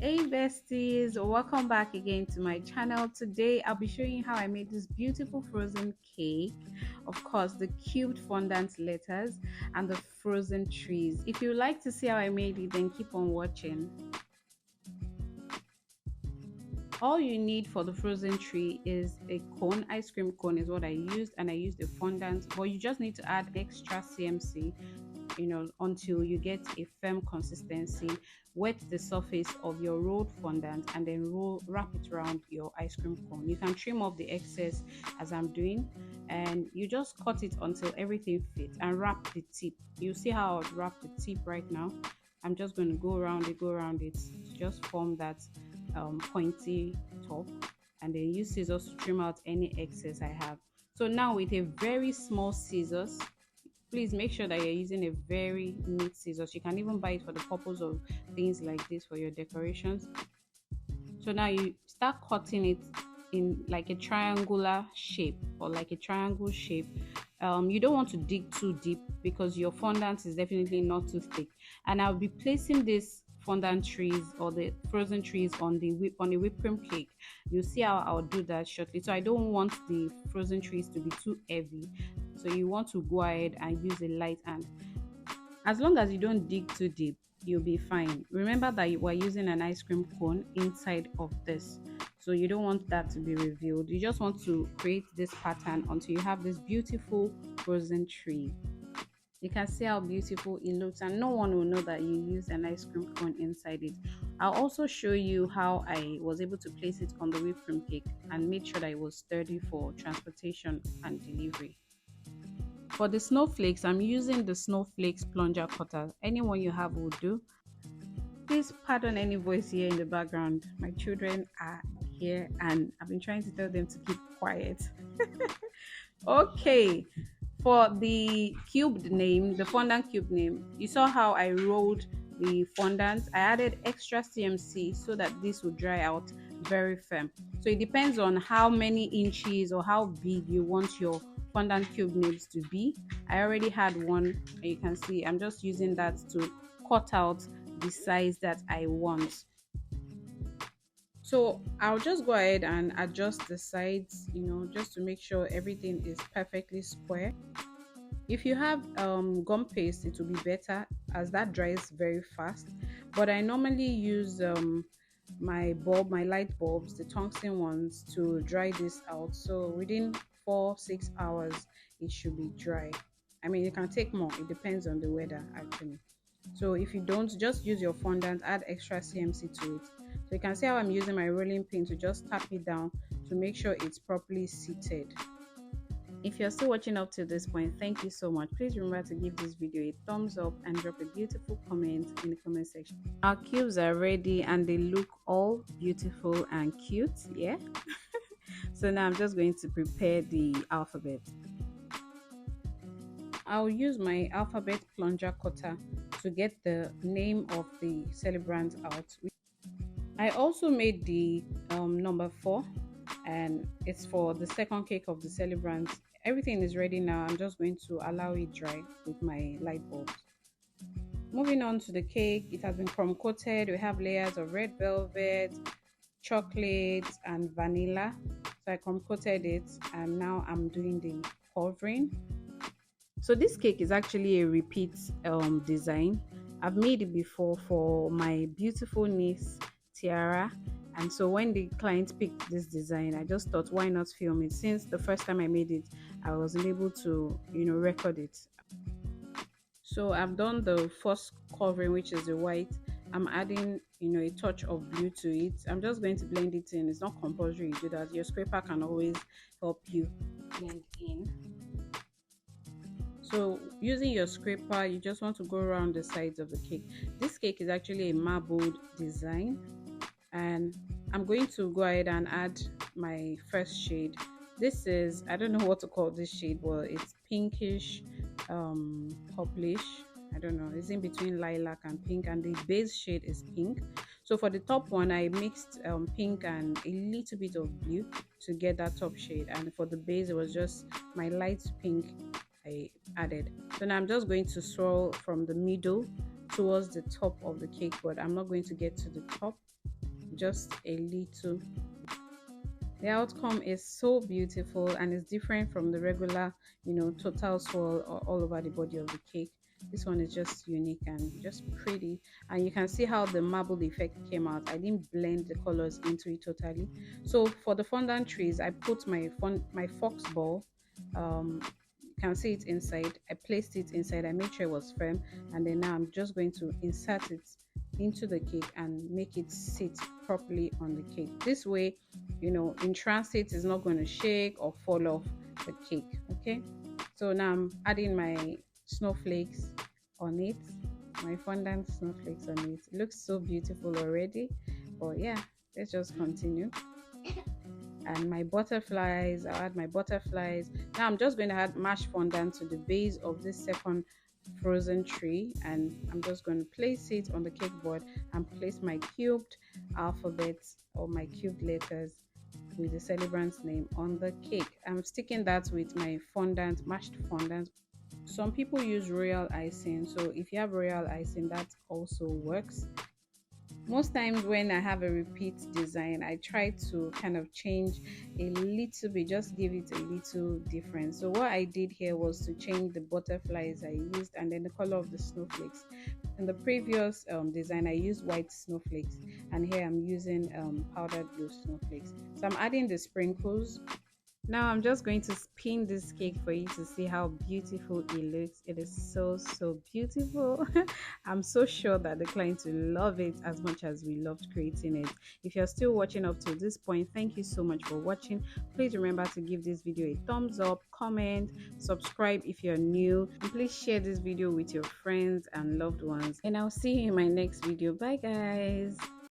Hey besties, welcome back again to my channel. Today I'll be showing you how I made this beautiful frozen cake. Of course, the cubed fondant letters and the frozen trees. If you like to see how I made it, then keep on watching. All you need for the frozen tree is a cone. Ice cream cone is what I used, and I used a fondant, but you just need to add extra CMC, until you get a firm consistency. Wet the surface of your rolled fondant and then wrap it around your ice cream cone. You can trim off the excess as I'm doing, and you just cut it until everything fits and wrap the tip. You see how I'll wrap the tip right now. I'm just going to go around it to just form that pointy top, and then use scissors to trim out any excess I have. So now with a very small scissors, please make sure that you're using a very neat scissors. You can even buy it for the purpose of things like this for your decorations. So now you start cutting it in like a triangular shape, or like a triangle shape. You don't want to dig too deep because your fondant is definitely not too thick. And I'll be placing this fondant trees or the frozen trees on the whipped cream cake. You'll see how I'll do that shortly. So I don't want the frozen trees to be too heavy, so you want to go ahead and use a light hand. As long as you don't dig too deep, you'll be fine. Remember that you are using an ice cream cone inside of this, so you don't want that to be revealed. You just want to create this pattern until you have this beautiful frozen tree. You can see how beautiful it looks, and no one will know that you use an ice cream cone inside it. I'll also show you how I was able to place it on the whipped cream cake and made sure that it was sturdy for transportation and delivery. For the snowflakes, I'm using the snowflakes plunger cutter. Anyone you have will do. Please pardon any voice here in the background. My children are here and I've been trying to tell them to keep quiet. Okay, for the cubed name, the fondant cube name, you saw how I rolled the fondant. I added extra CMC so that this would dry out very firm. So it depends on how many inches or how big you want your fondant cube names to be. I already had one, and you can see I'm just using that to cut out the size that I want. So I'll just go ahead and adjust the sides, just to make sure everything is perfectly square. If you have gum paste, it will be better as that dries very fast, but I normally use my light bulbs, the tungsten ones, to dry this out. So within 4-6 hours it should be dry. I mean, it can take more, it depends on the weather actually. So if you don't, just use your fondant, add extra CMC to it. So you can see how I'm using my rolling pin to just tap it down to make sure it's properly seated. If you're still watching up to this point, thank you so much. Please remember to give this video a thumbs up and drop a beautiful comment in the comment section. Our cubes are ready and they look all beautiful and cute, yeah. So now I'm just going to prepare the alphabet. I'll use my alphabet plunger cutter to get the name of the celebrant out. I also made the number 4, and it's for the second cake of the celebrant. Everything is ready now. I'm just going to allow it dry with my light bulbs. Moving on to the cake, it has been crumb coated. We have layers of red velvet, chocolate, and vanilla. So I crumb coated it, and now I'm doing the covering. So this cake is actually a repeat design. I've made it before for my beautiful niece Tiara, and so when the client picked this design, I just thought, why not film it, since the first time I made it I wasn't able to record it. So I've done the first covering, which is the white. I'm adding a touch of blue to it. I'm just going to blend it in. It's not compulsory you do that. Your scraper can always help you blend in. So using your scraper, you just want to go around the sides of the cake. This cake is actually a marbled design, and I'm going to go ahead and add my first shade. This is, I don't know what to call this shade, but it's pinkish, purplish. I don't know, it's in between lilac and pink, and the base shade is pink. So for the top one, I mixed pink and a little bit of blue to get that top shade, and for the base it was just my light pink I added. So now I'm just going to swirl from the middle towards the top of the cake, but I'm not going to get to the top. just a little. The outcome is so beautiful and it's different from the regular, total swirl or all over the body of the cake. This one is just unique and just pretty, and you can see how the marbled effect came out. I didn't blend the colors into it totally. So for the fondant trees, I put my fox ball. You can see it inside. I placed it inside. I made sure it was firm, and then now I'm just going to insert it into the cake and make it sit properly on the cake. This way, in transit is not going to shake or fall off the cake. Okay, so now I'm adding my snowflakes on it, my fondant snowflakes on it. It looks so beautiful already, but yeah, let's just continue. And my butterflies, I'll add my butterflies. Now I'm just going to add mashed fondant to the base of this second frozen tree, and I'm just going to place it on the cake board and place my cubed alphabets or my cubed letters with the celebrant's name on the cake. I'm sticking that with my fondant, mashed fondant. Some people use royal icing, so if you have royal icing, that also works. Most times when I have a repeat design, I try to kind of change a little bit, just give it a little difference. So what I did here was to change the butterflies I used and then the color of the snowflakes. In the previous design, I used white snowflakes, and here I'm using powdered blue snowflakes. So I'm adding the sprinkles. Now I'm just going to spin this cake for you to see how beautiful it looks. It is so beautiful. I'm so sure that the clients will love it as much as we loved creating it. If you're still watching up to this point, thank you so much for watching. Please remember to give this video a thumbs up, comment, subscribe if you're new, and please share this video with your friends and loved ones. And I'll see you in my next video. Bye guys.